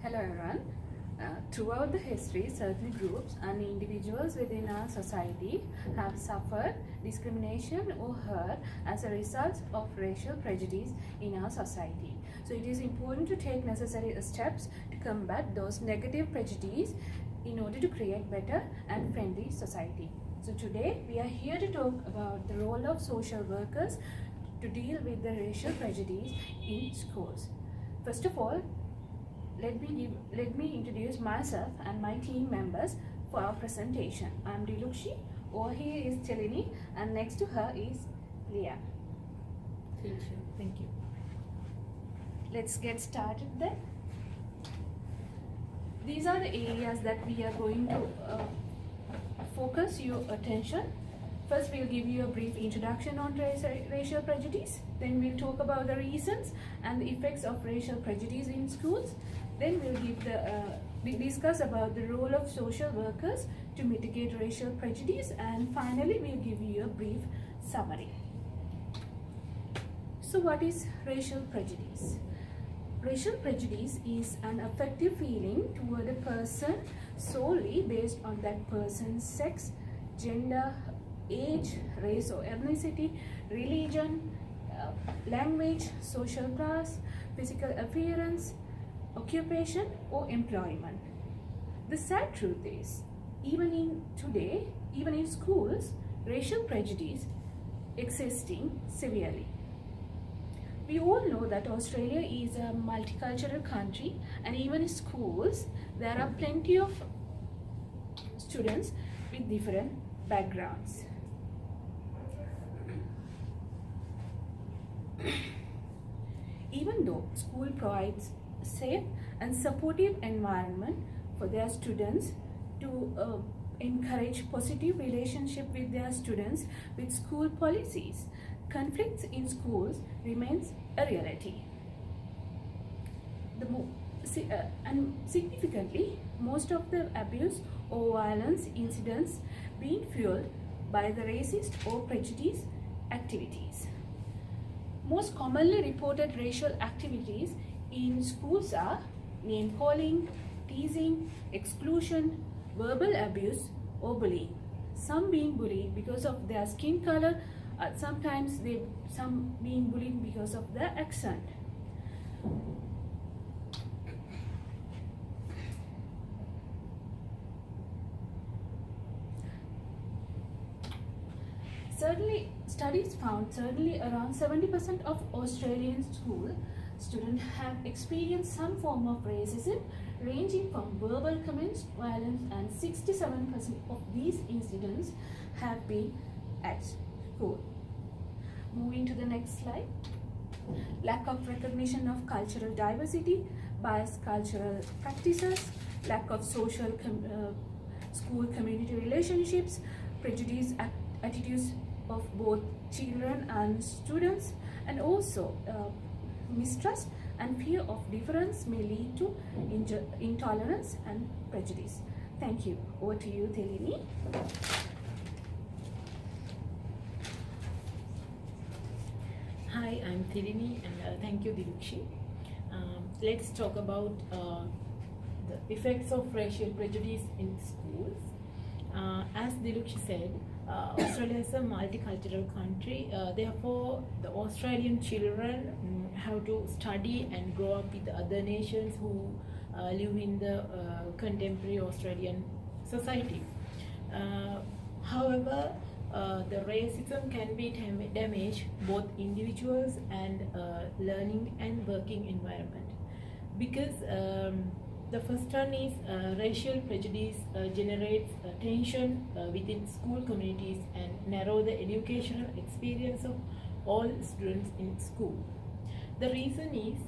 Hello everyone. Throughout the history, certain groups and individuals within our society have suffered discrimination or hurt as a result of racial prejudice in our society. So it is important to take necessary steps to combat those negative prejudice in order to create better and friendly society. So today we are here to talk about the role of social workers to deal with the racial prejudice in schools. First of all, let me introduce myself and my team members for our presentation. I am Dilukshi, over here is Chelini, and next to her is Leah. Thank you. Let's get started then. These are the areas that we are going to focus your attention. First, we'll give you a brief introduction on racial prejudice. Then we'll talk about the reasons and the effects of racial prejudice in schools. Then we'll discuss about the role of social workers to mitigate racial prejudice, and finally we'll give you a brief summary. So what is racial prejudice? Racial prejudice is an affective feeling toward a person solely based on that person's sex, gender, age, race or ethnicity, religion, language, social class, physical appearance, occupation or employment. The sad truth is, even in schools, racial prejudice existing severely. We all know that Australia is a multicultural country, and even in schools there are plenty of students with different backgrounds. Even though school provides a safe and supportive environment for their students to encourage positive relationship with their students with school policies, conflicts in schools remains a reality. And significantly, most of the abuse or violence incidents being fueled by the racist or prejudice activities. Most commonly reported racial activities in schools are name calling, teasing, exclusion, verbal abuse or bullying. Some being bullied because of their skin color, sometimes some being bullied because of their accent. Studies found around 70% of Australian school students have experienced some form of racism, ranging from verbal comments, violence, and 67% of these incidents have been at school. Moving to the next slide. Lack of recognition of cultural diversity, biased cultural practices, lack of social school community relationships, prejudice attitudes of both children and students, and also mistrust and fear of difference may lead to intolerance and prejudice. Thank you. Over to you, Telini. Hi, I'm Thirini, and thank you, Dilukshi. Let's talk about the effects of racial prejudice in schools. As Dilukshi said, Australia is a multicultural country. Therefore, the Australian children have to study and grow up with other nations who live in the contemporary Australian society. However, the racism can be damage both individuals and learning and working environment, because the first one is racial prejudice generates tension within school communities and narrow the educational experience of all students in school. The reason is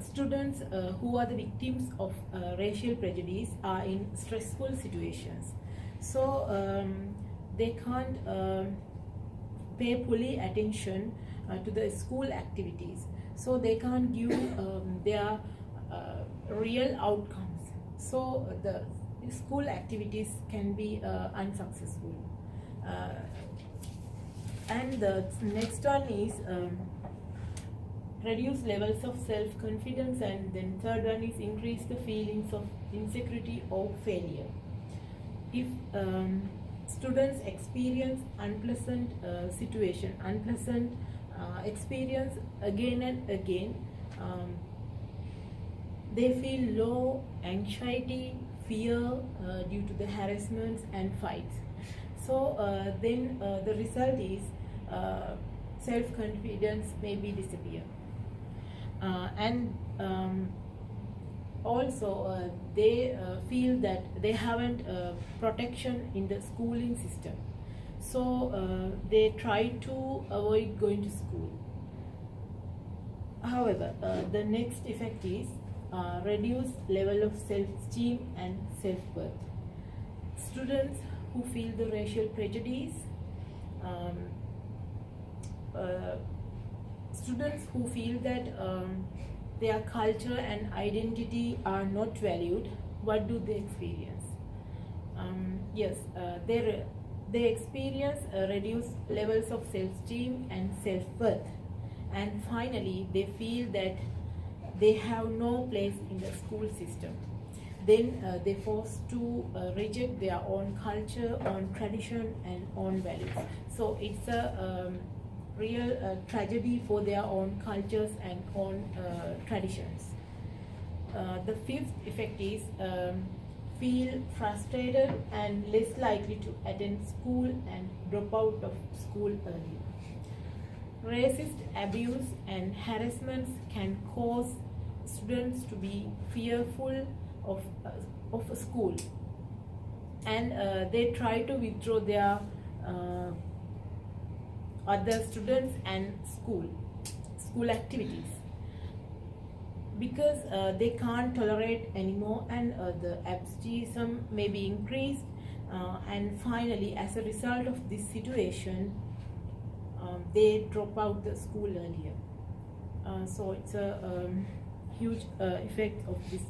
students who are the victims of racial prejudice are in stressful situations. So they can't pay fully attention to the school activities. So they can't give their real outcomes. So the school activities can be unsuccessful. And the next one is reduce levels of self-confidence, and then third one is increase the feelings of insecurity or failure. If students experience unpleasant experience again and again, they feel low, anxiety, fear due to the harassments and fights. So then the result is self-confidence may be disappear. And also they feel that they haven't protection in the schooling system, so they try to avoid going to school. However, the next effect is reduced level of self-esteem and self-worth. Students who feel the racial prejudice, students who feel that their culture and identity are not valued, what do they experience? Yes, they experience reduced levels of self-esteem and self-worth, and finally they feel that they have no place in the school system. Then they forced to reject their own culture, own tradition, and own values. So it's a real tragedy for their own cultures and own traditions. The fifth effect is feel frustrated and less likely to attend school and drop out of school early. Racist abuse and harassments can cause students to be fearful of school, and they try to withdraw their other students and school activities because they can't tolerate anymore, and the absenteeism may be increased, and finally as a result of this situation they drop out the school earlier. So it's a huge effect of this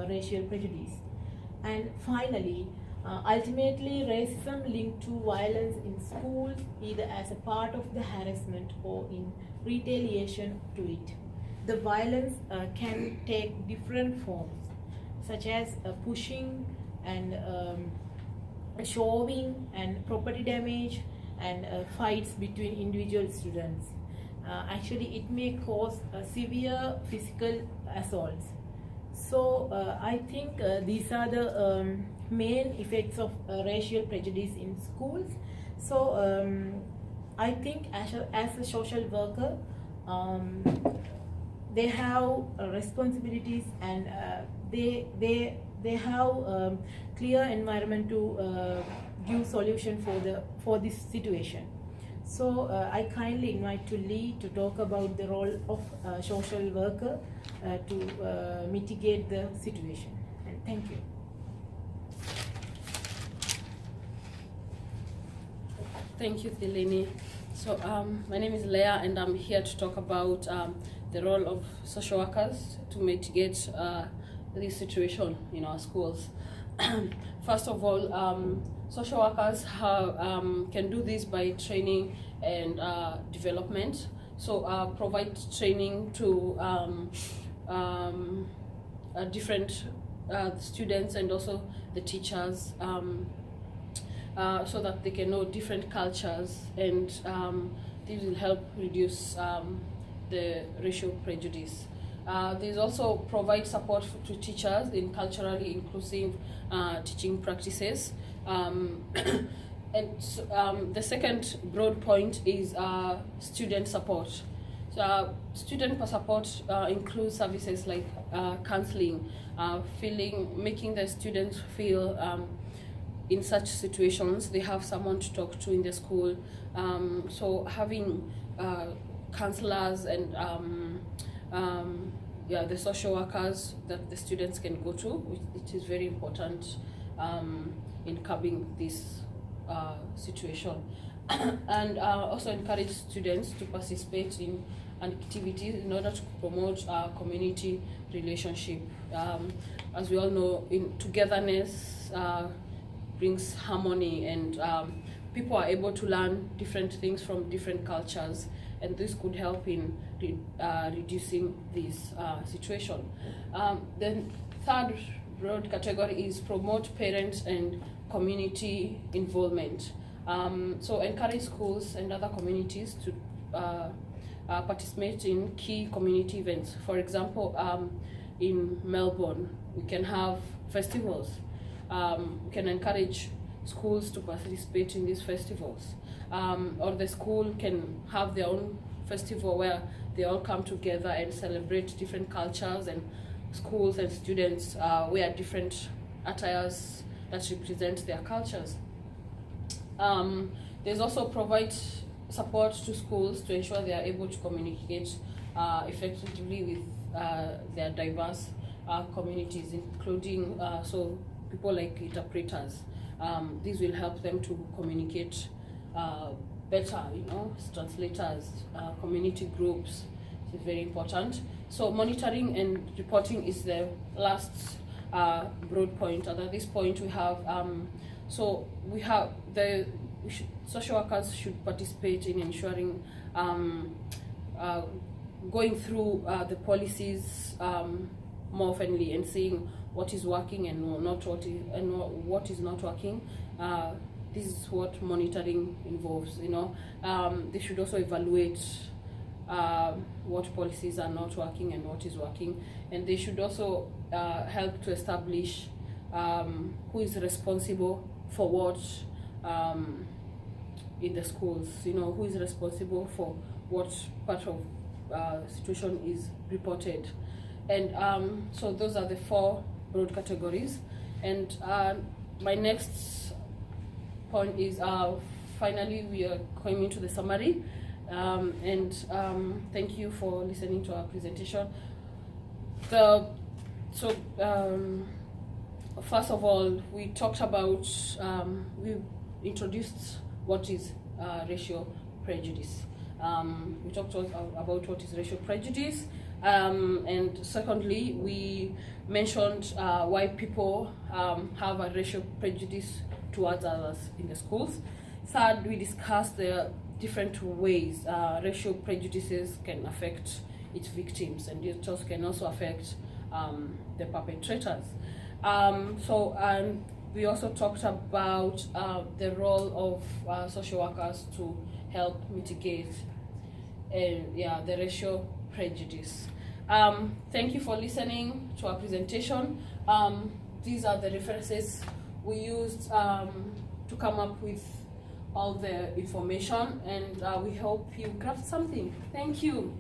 racial prejudice. And finally, ultimately racism linked to violence in schools, either as a part of the harassment or in retaliation to it. The violence can take different forms, such as pushing and shoving and property damage and fights between individual students. Actually, it may cause severe physical assaults. So I think these are the main effects of racial prejudice in schools. So I think as a social worker, they have responsibilities, and they have clear environment to give solution for this situation. So I kindly invite to Lee to talk about the role of social worker to mitigate the situation. And thank you. Thank you, Thelini. So my name is Leah, and I'm here to talk about the role of social workers to mitigate this situation in our schools. First of all, social workers can do this by training and development. So provide training to different students and also the teachers, so that they can know different cultures, and this will help reduce the racial prejudice. These also provide support to teachers in culturally inclusive teaching practices. And the second broad point is student support. So student support includes services like counseling, making the students feel in such situations they have someone to talk to in the school. So having counselors and the social workers that the students can go to, it is very important in curbing this situation. And also encourage students to participate in activities in order to promote community relationship. As we all know, togetherness brings harmony, and people are able to learn different things from different cultures, and this could help in reducing this situation. The third broad category is promote parents and community involvement. So encourage schools and other communities to participate in key community events. For example, in Melbourne, we can have festivals. We can encourage schools to participate in these festivals. Or the school can have their own festival where they all come together and celebrate different cultures, and schools and students wear different attires that represent their cultures. There's also provide support to schools to ensure they are able to communicate effectively with their diverse communities, including so people like interpreters. These will help them to communicate better, translators, community groups. It's very important. So monitoring and reporting is the last broad point. And at this point we have social workers should participate in ensuring going through the policies more oftenly and seeing what is working and what is not working. This is what monitoring involves. They should also evaluate what policies are not working and what is working, and they should also help to establish who is responsible for what in the schools. Who is responsible for what part of situation is reported. And so those are the 4 broad categories. And my next point is finally we are coming to the summary. Thank you for listening to our presentation. First of all, we talked about, we introduced what is racial prejudice. We talked about what is racial prejudice, and secondly, we mentioned why people have a racial prejudice towards others in the schools. Third, we discussed the different ways racial prejudices can affect its victims, and it can also affect the perpetrators. We also talked about the role of social workers to help mitigate the racial prejudice. Thank you for listening to our presentation. These are the references we used to come up with all the information, and we hope you grasped something. Thank you.